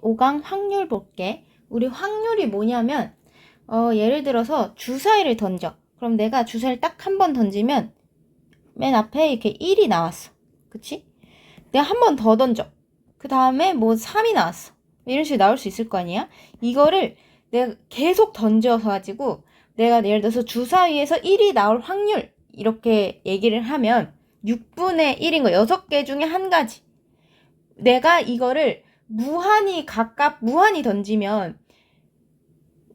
25강 확률 볼게. 우리 확률이 뭐냐면 예를 들어서 주사위를 던져. 그럼 내가 주사위를 딱 한 번 던지면 맨 앞에 이렇게 1이 나왔어. 그치? 내가 한 번 더 던져. 그 다음에 뭐 3이 나왔어. 이런 식으로 나올 수 있을 거 아니야? 이거를 내가 계속 던져서 가지고 내가 예를 들어서 주사위에서 1이 나올 확률 이렇게 얘기를 하면 6분의 1인 거 6개 중에 한 가지. 내가 이거를 무한히 던지면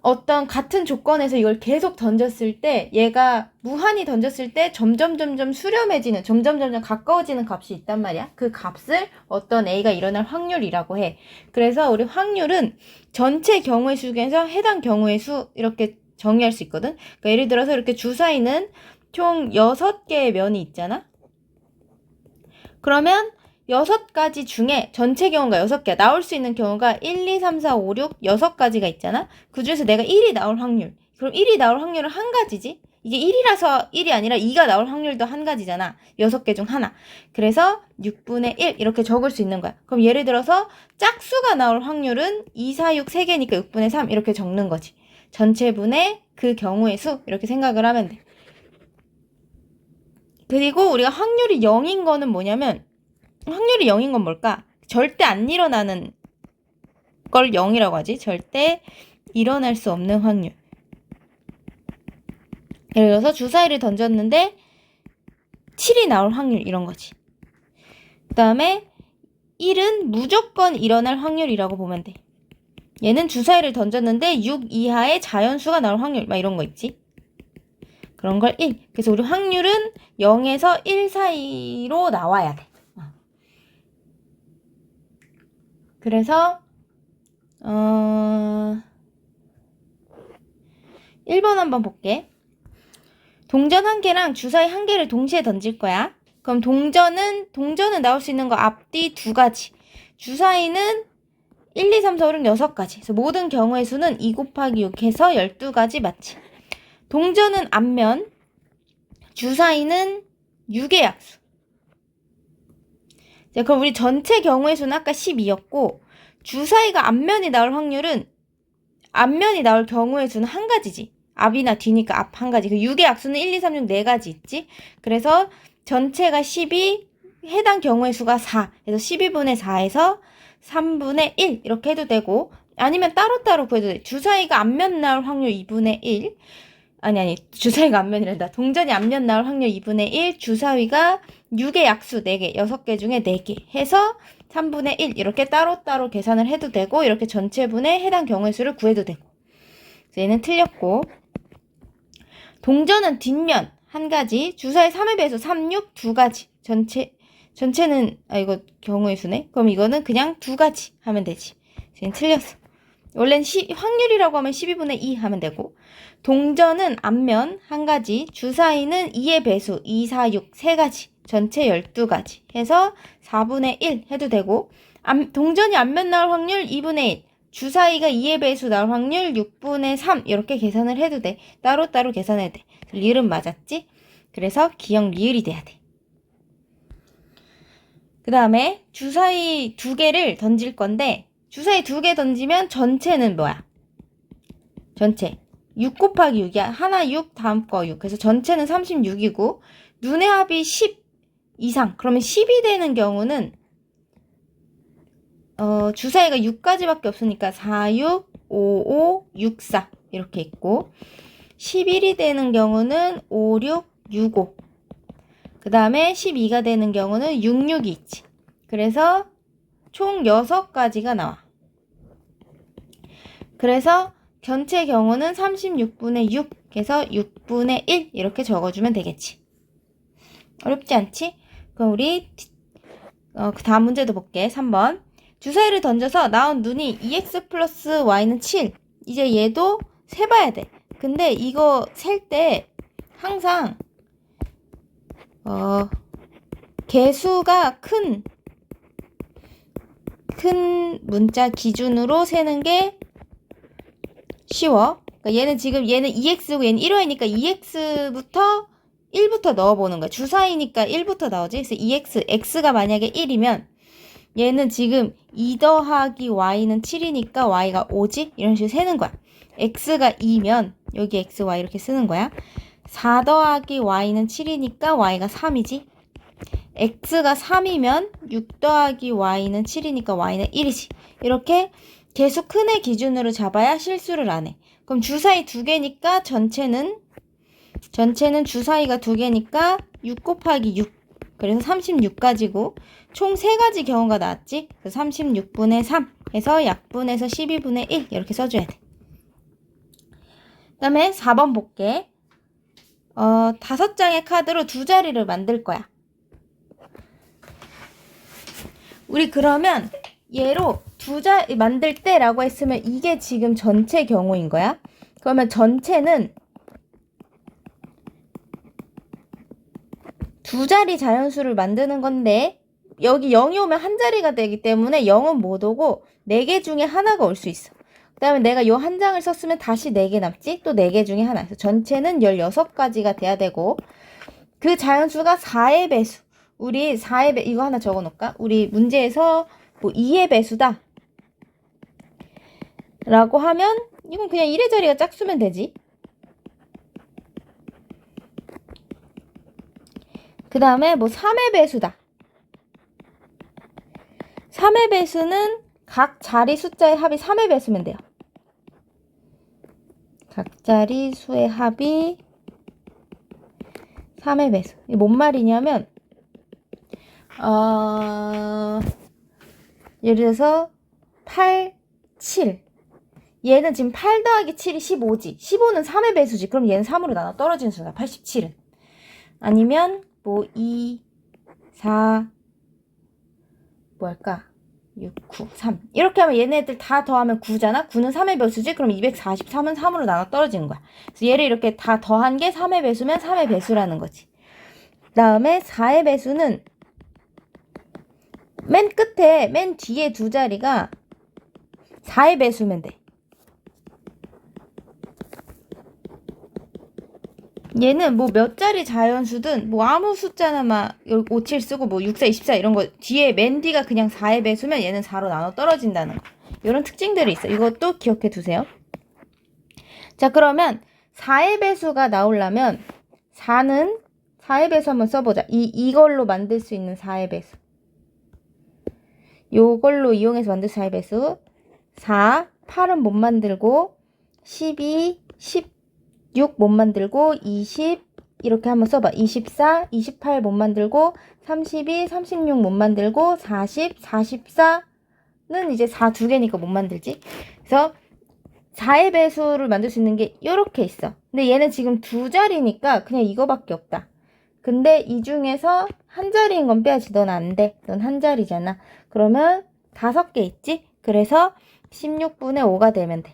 어떤 같은 조건에서 이걸 계속 던졌을 때 얘가 무한히 던졌을 때 점점 수렴해지는 점점 가까워지는 값이 있단 말이야. 그 값을 어떤 A가 일어날 확률이라고 해. 그래서 우리 확률은 전체 경우의 수 중에서 해당 경우의 수 이렇게 정의할 수 있거든. 그러니까 예를 들어서 이렇게 주사위는 총 6개의 면이 있잖아. 그러면 6가지 중에 전체 경우가 6개야. 나올 수 있는 경우가 1, 2, 3, 4, 5, 6, 6가지가 있잖아. 그 중에서 내가 1이 나올 확률. 그럼 1이 나올 확률은 한 가지지. 이게 1이라서 1이 아니라 2가 나올 확률도 한 가지잖아. 6개 중 하나. 그래서 6분의 1 이렇게 적을 수 있는 거야. 그럼 예를 들어서 짝수가 나올 확률은 2, 4, 6, 3개니까 6분의 3 이렇게 적는 거지. 전체분의 그 경우의 수 이렇게 생각을 하면 돼. 그리고 우리가 확률이 0인 거는 뭐냐면 확률이 0인 건 뭘까? 절대 안 일어나는 걸 0이라고 하지. 절대 일어날 수 없는 확률. 예를 들어서 주사위를 던졌는데 7이 나올 확률 이런 거지. 그 다음에 1은 무조건 일어날 확률이라고 보면 돼. 얘는 주사위를 던졌는데 6 이하의 자연수가 나올 확률 막 이런 거 있지. 그런 걸 1. 그래서 우리 확률은 0에서 1 사이로 나와야 돼. 그래서 1번 한번 볼게. 동전 1개랑 주사위 1개를 동시에 던질 거야. 그럼 동전은 나올 수 있는 거 앞뒤 2가지. 주사위는 1, 2, 3, 4, 5, 6, 6가지. 그래서 모든 경우의 수는 2 곱하기 6 해서 12가지 맞지. 동전은 앞면, 주사위는 6의 약수. 자, 그럼 우리 전체 경우의 수는 아까 12였고 주사위가 앞면이 나올 확률은 앞면이 나올 경우의 수는 한 가지지. 앞이나 뒤니까 앞 한 가지. 그 6의 약수는 1, 2, 3, 6 4가지 있지. 그래서 전체가 12, 해당 경우의 수가 4. 그래서 12분의 4에서 3분의 1 이렇게 해도 되고 아니면 따로따로 구해도 돼. 주사위가 앞면 나올 확률 2분의 1. 주사위가 앞면이란다. 동전이 앞면 나올 확률 2분의 1, 주사위가 6의 약수 4개, 6개 중에 4개 해서 3분의 1 이렇게 따로따로 계산을 해도 되고 이렇게 전체분의 해당 경우의 수를 구해도 되고. 그래서 얘는 틀렸고 동전은 뒷면 한 가지, 주사위 3의 배수 3, 6 2가지. 전체는 이거 경우의 수네. 그럼 이거는 그냥 2가지 하면 되지. 얘는 틀렸어. 원래는 확률이라고 하면 12분의 2 하면 되고 동전은 앞면 한 가지, 주사위는 2의 배수 2, 4, 6 3가지, 전체 12가지 해서 4분의 1 해도 되고 동전이 앞면 나올 확률 2분의 1, 주사위가 2의 배수 나올 확률 6분의 3 이렇게 계산을 해도 돼. 따로따로 계산해야 돼. 리을은 맞았지? 그래서 기역 리을이 돼야 돼. 그 다음에 주사위 2개를 던질 건데 주사위 2개 던지면 전체는 뭐야? 전체 6 곱하기 6이야. 하나 6, 다음 거 6. 그래서 전체는 36이고 눈의 합이 10 이상. 그러면 10이 되는 경우는 주사위가 6가지밖에 없으니까 4, 6, 5, 5, 6, 4 이렇게 있고 11이 되는 경우는 5, 6, 6, 5. 그 다음에 12가 되는 경우는 6, 6이 있지. 그래서 총 6가지가 나와. 그래서 전체 경우는 36분의 6 해서 6분의 1 이렇게 적어주면 되겠지. 어렵지 않지? 그럼 우리 그 다음 문제도 볼게. 3번. 주사위를 던져서 나온 눈이 2x 플러스 y는 7. 이제 얘도 세봐야 돼. 근데 이거 셀 때 항상 개수가 큰 문자 기준으로 세는 게 쉬워. 그러니까 얘는 2x고 얘는 1호이니까 2x부터 1부터 넣어보는 거야. 주사위니까 1부터 나오지. 그래서 2x, x가 만약에 1이면 얘는 지금 2 더하기 y는 7이니까 y가 5지? 이런 식으로 세는 거야. x가 2면 여기 x, y 이렇게 쓰는 거야. 4 더하기 y는 7이니까 y가 3이지? x가 3이면 6 더하기 y는 7이니까 y는 1이지. 이렇게 개수 큰의 기준으로 잡아야 실수를 안 해. 그럼 주사위 2개니까 전체는 주사위가 2개니까 6 곱하기 6. 그래서 36 가지고 총 3가지 경우가 나왔지. 그래서 36분의 3 해서 약분해서 12분의 1 이렇게 써줘야 돼. 그 다음에 4번 볼게. 5장의 카드로 2자리를 만들 거야. 우리 그러면 얘로 2자리 만들 때라고 했으면 이게 지금 전체 경우인 거야. 그러면 전체는 2자리 자연수를 만드는 건데 여기 0이 오면 한 자리가 되기 때문에 0은 못 오고 4개 중에 하나가 올 수 있어. 그 다음에 내가 요 한 장을 썼으면 다시 4개 남지? 또 4개 중에 하나. 그래서 전체는 16가지가 돼야 되고 그 자연수가 4의 배수. 우리 4의 배 이거 하나 적어 놓을까? 우리 문제에서 뭐 2의 배수다 라고 하면 이건 그냥 1의 자리가 짝수면 되지. 그 다음에 뭐 3의 배수다. 3의 배수는 각 자리 숫자의 합이 3의 배수면 돼요. 각 자리 수의 합이 3의 배수. 이게 뭔 말이냐면 예를 들어서 8, 7 얘는 지금 8 더하기 7이 15지. 15는 3의 배수지. 그럼 얘는 3으로 나눠 떨어지는 수가 87은. 아니면 뭐 2, 4 뭐 할까? 6, 9, 3 이렇게 하면 얘네들 다 더하면 9잖아? 9는 3의 배수지? 그럼 243은 3으로 나눠 떨어지는 거야. 그래서 얘를 이렇게 다 더한 게 3의 배수면 3의 배수라는 거지. 그 다음에 4의 배수는 맨 끝에 맨 뒤에 2자리가 4의 배수면 돼. 얘는 뭐 몇 자리 자연수든 뭐 아무 숫자나 막 5, 7 쓰고 뭐 6, 4, 24 이런 거 뒤에 맨 뒤가 그냥 4의 배수면 얘는 4로 나눠 떨어진다는 거. 이런 특징들이 있어. 이것도 기억해 두세요. 자, 그러면 4의 배수가 나오려면 4의 배수 한번 써보자. 이걸로 만들 수 있는 4의 배수. 요걸로 이용해서 만들 4의 배수. 4, 8은 못 만들고 12, 16 못 만들고 20 이렇게 한번 써봐. 24, 28 못 만들고 32, 36 못 만들고 40, 44는 이제 4 2개니까 못 만들지. 그래서 4의 배수를 만들 수 있는 게 이렇게 있어. 근데 얘는 지금 2자리니까 그냥 이거밖에 없다. 근데 이 중에서 한 자리인 건 빼야지. 넌 안 돼. 넌 한 자리잖아. 그러면 5개 있지? 그래서 16분의 5가 되면 돼.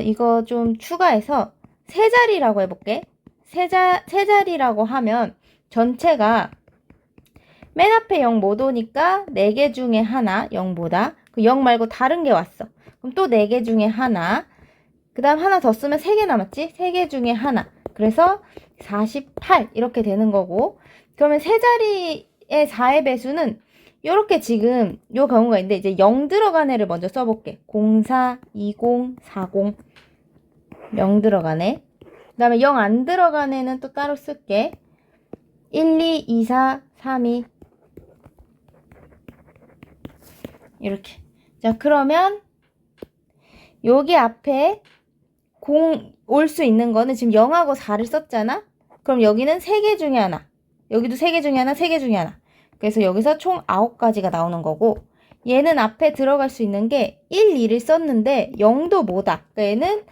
이거 좀 추가해서 세 자리라고 해볼게. 세 자리라고 하면 전체가 맨 앞에 0 못 오니까 4개 중에 하나 0보다. 그 0 말고 다른 게 왔어. 그럼 또 4개 중에 하나. 그 다음 하나 더 쓰면 3개 남았지? 3개 중에 하나. 그래서 48 이렇게 되는 거고. 그러면 세 자리의 4의 배수는 요렇게 지금 요 경우가 있는데 이제 0 들어간 애를 먼저 써볼게. 04, 20, 40 0 들어간 애. 그 다음에 0 안 들어간 애는 또 따로 쓸게. 1, 2, 2, 4, 3, 2 이렇게. 자, 그러면 여기 앞에 0 올 수 있는 거는 지금 0하고 4를 썼잖아? 그럼 여기는 3개 중에 하나. 여기도 3개 중에 하나, 3개 중에 하나. 그래서 여기서 총 9가지가 나오는 거고 얘는 앞에 들어갈 수 있는 게 1, 2를 썼는데 0도 뭐다. 그러니까 얘는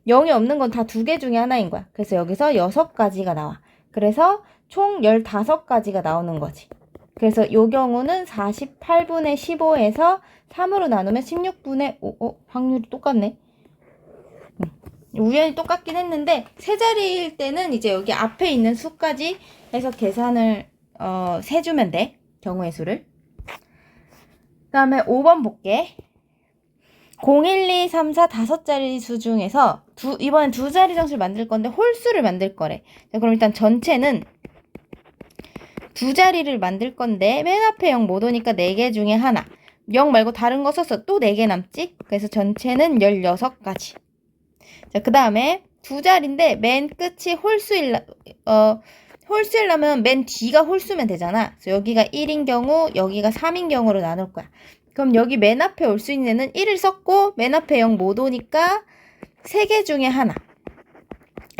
0이 없는 건 다 2개 중에 하나인 거야. 그래서 여기서 6가지가 나와. 그래서 총 15가지가 나오는 거지. 그래서 이 경우는 48분의 15에서 3으로 나누면 16분의 5. 확률이 똑같네. 우연히 똑같긴 했는데 세 자리일 때는 이제 여기 앞에 있는 수까지 해서 계산을 세주면 돼. 경우의 수를. 그 다음에 5번 볼게. 0, 1, 2, 3, 4 5자리 수 중에서 이번엔 2자리 정수를 만들 건데 홀수를 만들 거래. 자, 그럼 일단 전체는 두 자리를 만들 건데 맨 앞에 0 못 오니까 4개 중에 하나. 0 말고 다른 거 써서 또 4개 남지? 그래서 전체는 16가지. 자, 그 다음에 두 자리인데 맨 끝이 홀수이려면 맨 뒤가 홀수면 되잖아. 그래서 여기가 1인 경우, 여기가 3인 경우로 나눌 거야. 그럼 여기 맨 앞에 올 수 있는 애는 1을 썼고 맨 앞에 0 못 오니까 3개 중에 하나.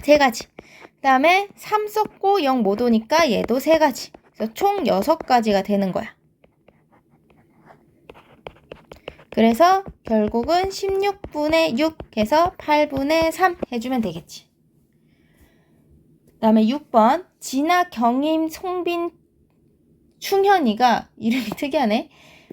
3가지. 그 다음에 3 썼고 0 못 오니까 얘도 3가지. 그래서 총 6가지가 되는 거야. 그래서 결국은 16분의 6 해서 8분의 3 해주면 되겠지. 그 다음에 6번 진아, 경임, 송빈, 충현이가 이름이 특이하네.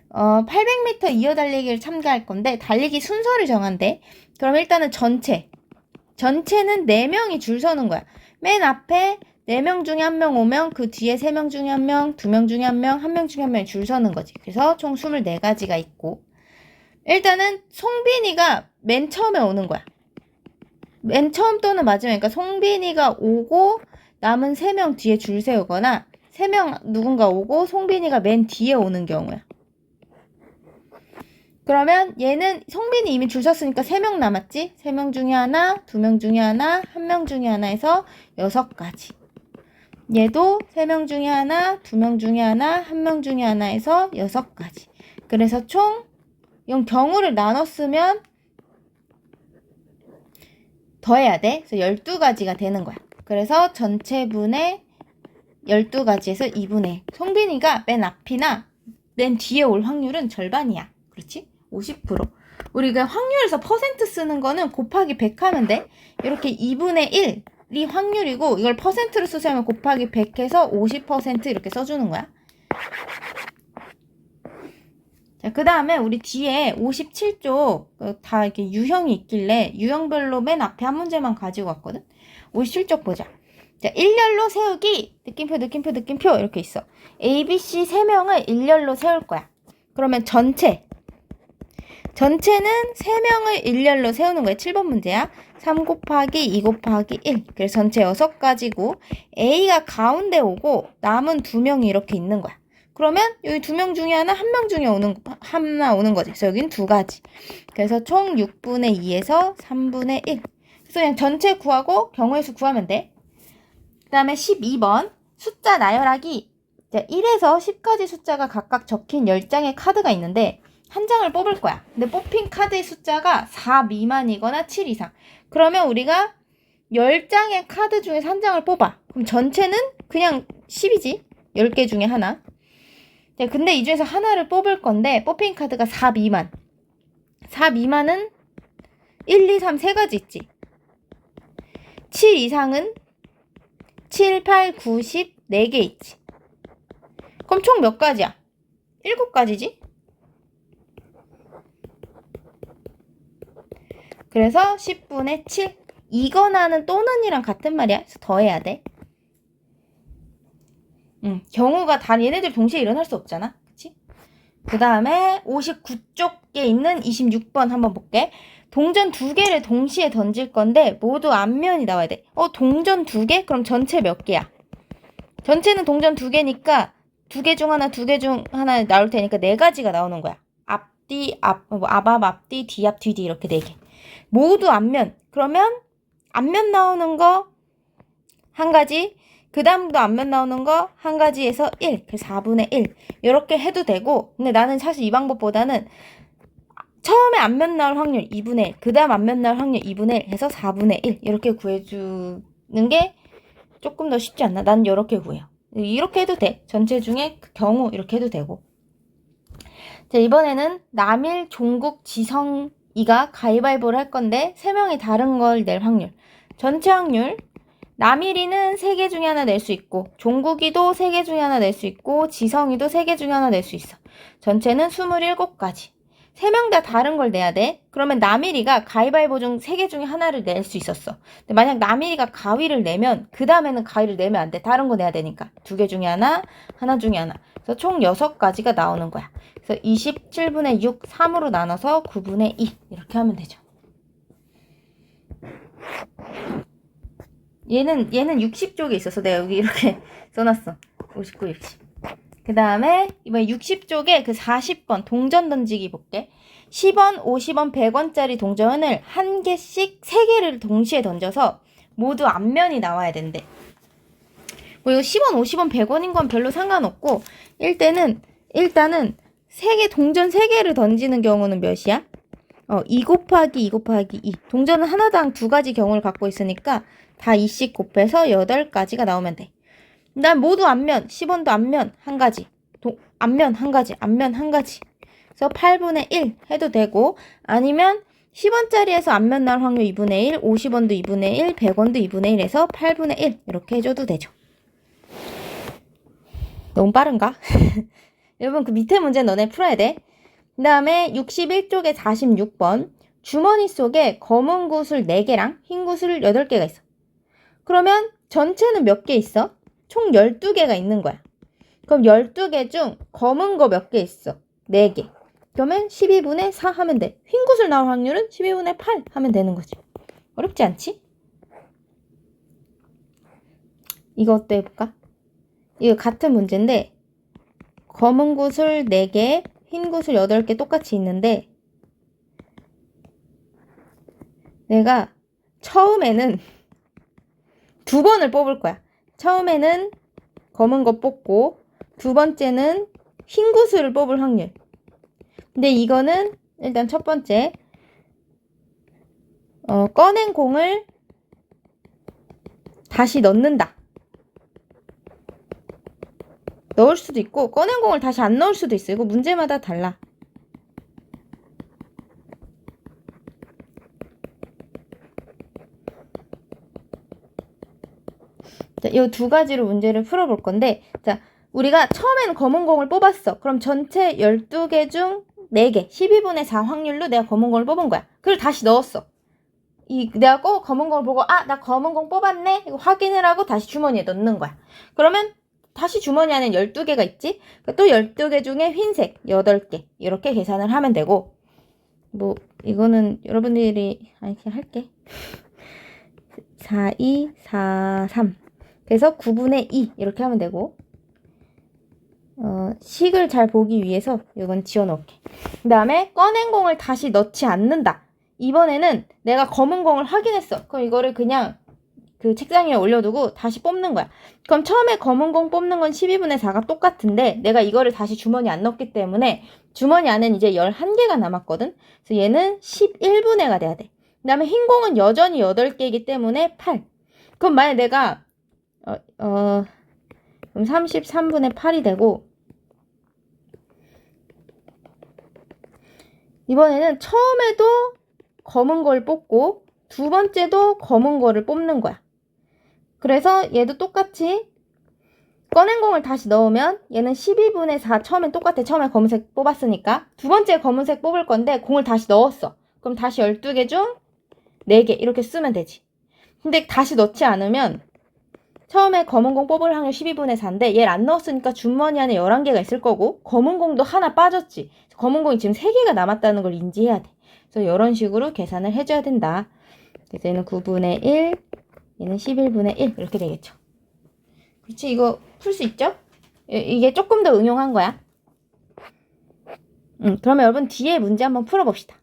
800m 이어달리기를 참가할 건데 달리기 순서를 정한대. 그럼 일단은 전체는 4명이 줄 서는 거야. 맨 앞에 4명 중에 1명 오면 그 뒤에 3명 중에 1명, 2명 중에 1명, 1명 중에 1명이 줄 서는 거지. 그래서 총 24가지가 있고 일단은 송빈이가 맨 처음에 오는 거야. 맨 처음 또는 마지막에, 그러니까 송빈이가 오고 남은 3명 뒤에 줄 세우거나 3명 누군가 오고 송빈이가 맨 뒤에 오는 경우야. 그러면 얘는 송빈이 이미 줄 섰으니까 3명 남았지? 3명 중에 하나, 2명 중에 하나, 1명 중에 하나 해서 6가지. 얘도 3명 중에 하나, 2명 중에 하나, 1명 중에 하나 해서 6가지. 그래서 총 이건 경우를 나눴으면 더해야 돼. 그래서 12가지가 되는 거야. 그래서 전체분의 12가지에서 2분의 1. 송빈이가 맨 앞이나 맨 뒤에 올 확률은 절반이야. 그렇지? 50%. 우리가 확률에서 퍼센트 쓰는 거는 곱하기 100 하면 돼. 이렇게 2분의 1이 확률이고 이걸 퍼센트로 쓰자면 곱하기 100 해서 50% 이렇게 써주는 거야. 자, 그 다음에 우리 뒤에 57쪽 다 이렇게 유형이 있길래 유형별로 맨 앞에 한 문제만 가지고 왔거든. 57쪽 보자. 자, 일렬로 세우기, 느낌표 이렇게 있어. A, B, C 3명을 일렬로 세울 거야. 그러면 전체는 3명을 일렬로 세우는 거야. 7번 문제야. 3 곱하기 2 곱하기 1. 그래서 전체 6가지고 A가 가운데 오고 남은 2명이 이렇게 있는 거야. 그러면 여기 2명 중에 하나, 1명 중에 하나 오는 거지. 그래서 여긴 2가지. 그래서 총 6분의 2에서 3분의 1. 그래서 그냥 전체 구하고 경우의 수 구하면 돼. 그 다음에 12번 숫자 나열하기. 1에서 10까지 숫자가 각각 적힌 10장의 카드가 있는데 한 장을 뽑을 거야. 근데 뽑힌 카드의 숫자가 4 미만이거나 7 이상. 그러면 우리가 10장의 카드 중에서 한 장을 뽑아. 그럼 전체는 그냥 10이지. 10개 중에 하나. 근데 이 중에서 하나를 뽑을 건데 뽑힌 카드가 4 미만. 4 미만은 1, 2, 3 3가지 있지. 7 이상은 7, 8, 9, 10 4개 있지. 그럼 총 몇 가지야? 7가지지? 그래서 10분의 7. 이거나는 또는이랑 같은 말이야. 그래서 더해야 돼. 경우가 얘네들 동시에 일어날 수 없잖아. 그치? 그 다음에 59쪽에 있는 26번 한번 볼게. 동전 2개를 동시에 던질 건데 모두 앞면이 나와야 돼. 동전 2개? 그럼 전체 몇 개야? 전체는 동전 2개니까 2개 중 하나, 2개 중 하나 나올 테니까 4가지가 나오는 거야. 앞뒤, 앞뒤, 뒤앞, 뒤뒤 이렇게 4개. 모두 앞면. 그러면 앞면 나오는 거 1가지, 그 다음도 앞면 나오는 거 1가지에서 1, 그래서 4분의 1 이렇게 해도 되고, 근데 나는 사실 이 방법보다는 처음에 앞면 나올 확률 2분의 1, 그 다음 앞면 나올 확률 2분의 1 해서 4분의 1 이렇게 구해주는 게 조금 더 쉽지 않나? 난 이렇게 구해요. 이렇게 해도 돼. 전체 중에 그 경우 이렇게 해도 되고. 자, 이번에는 남일, 종국, 지성이가 가위바위보를 할 건데 3명이 다른 걸 낼 확률. 전체 확률. 남일이는 3개 중에 하나 낼 수 있고, 종국이도 3개 중에 하나 낼 수 있고, 지성이도 3개 중에 하나 낼 수 있어. 전체는 27가지. 3명 다 다른 걸 내야 돼. 그러면 남일이가 가위바위보 중 3개 중에 하나를 낼 수 있었어. 근데 만약 남일이가 가위를 내면 그 다음에는 가위를 내면 안 돼. 다른 거 내야 되니까. 2개 중에 하나, 하나 중에 하나. 그래서 총 6가지가 나오는 거야. 그래서 27분의 6, 3으로 나눠서 9분의 2 이렇게 하면 되죠. 얘는 60쪽에 있어서 내가 여기 이렇게 써놨어. 59, 60. 그 다음에 이번에 60쪽에 그 40번 동전 던지기 볼게. 10원, 50원, 100원짜리 동전을 한 개씩 3개를 동시에 던져서 모두 앞면이 나와야 된대. 뭐 이거 10원, 50원, 100원인 건 별로 상관없고 일단은 3개, 동전 3개를 던지는 경우는 몇이야? 2 곱하기 2 곱하기 2. 동전은 하나당 2가지 경우를 갖고 있으니까 다 2씩 곱해서 8가지가 나오면 돼. 난 모두 앞면, 10원도 앞면 한 가지, 앞면 한 가지, 앞면 한 가지. 그래서 8분의 1 해도 되고, 아니면 10원짜리에서 앞면 나올 확률 2분의 1, 50원도 2분의 1, 100원도 2분의 1 해서 8분의 1 이렇게 해줘도 되죠. 너무 빠른가? 여러분 그 밑에 문제 너네 풀어야 돼. 그 다음에 61쪽에 46번 주머니 속에 검은 구슬 4개랑 흰 구슬 8개가 있어. 그러면 전체는 몇 개 있어? 총 12개가 있는 거야. 그럼 12개 중 검은 거 몇 개 있어? 4개. 그러면 12분의 4 하면 돼. 흰 구슬 나올 확률은 12분의 8 하면 되는 거지. 어렵지 않지? 이것도 해볼까? 이거 같은 문제인데 검은 구슬 4개, 흰 구슬 8개 똑같이 있는데 내가 처음에는 2번을 뽑을 거야. 처음에는 검은 거 뽑고 두 번째는 흰 구슬을 뽑을 확률. 근데 이거는 일단 첫 번째 꺼낸 공을 다시 넣는다. 넣을 수도 있고 꺼낸 공을 다시 안 넣을 수도 있어. 이거 문제마다 달라. 자, 이 2가지로 문제를 풀어볼 건데, 자, 우리가 처음에는 검은 공을 뽑았어. 그럼 전체 12개 중 4개, 12분의 4 확률로 내가 검은 공을 뽑은 거야. 그걸 다시 넣었어. 내가 꼭 검은 공을 보고, 나 검은 공 뽑았네? 이거 확인을 하고 다시 주머니에 넣는 거야. 그러면 다시 주머니 안에 12개가 있지? 또 12개 중에 흰색 8개. 이렇게 계산을 하면 되고, 뭐, 이거는 여러분들이, 그냥 할게. 4, 2, 4, 3. 그래서 9분의 2 이렇게 하면 되고 식을 잘 보기 위해서 이건 지워놓을게. 그 다음에 꺼낸 공을 다시 넣지 않는다. 이번에는 내가 검은 공을 확인했어. 그럼 이거를 그냥 그 책상 위에 올려두고 다시 뽑는 거야. 그럼 처음에 검은 공 뽑는 건 12분의 4가 똑같은데 내가 이거를 다시 주머니 안 넣었기 때문에 주머니 안에는 이제 11개가 남았거든. 그래서 얘는 11분의 4가 돼야 돼. 그 다음에 흰 공은 여전히 8개이기 때문에 8. 그럼 만약 내가 그럼 33분의 8이 되고 이번에는 처음에도 검은 걸 뽑고 두 번째도 검은 거를 뽑는 거야. 그래서 얘도 똑같이 꺼낸 공을 다시 넣으면 얘는 12분의 4 처음엔 똑같아. 처음에 검은색 뽑았으니까 두 번째 검은색 뽑을 건데 공을 다시 넣었어. 그럼 다시 12개 중 4개 이렇게 쓰면 되지. 근데 다시 넣지 않으면 처음에 검은 공 뽑을 확률 12분의 4인데 얘를 안 넣었으니까 주머니 안에 11개가 있을 거고 검은 공도 하나 빠졌지. 검은 공이 지금 3개가 남았다는 걸 인지해야 돼. 그래서 이런 식으로 계산을 해줘야 된다. 그래서 얘는 9분의 1, 얘는 11분의 1 이렇게 되겠죠. 그렇지? 이거 풀 수 있죠? 이게 조금 더 응용한 거야. 그러면 여러분 뒤에 문제 한번 풀어봅시다.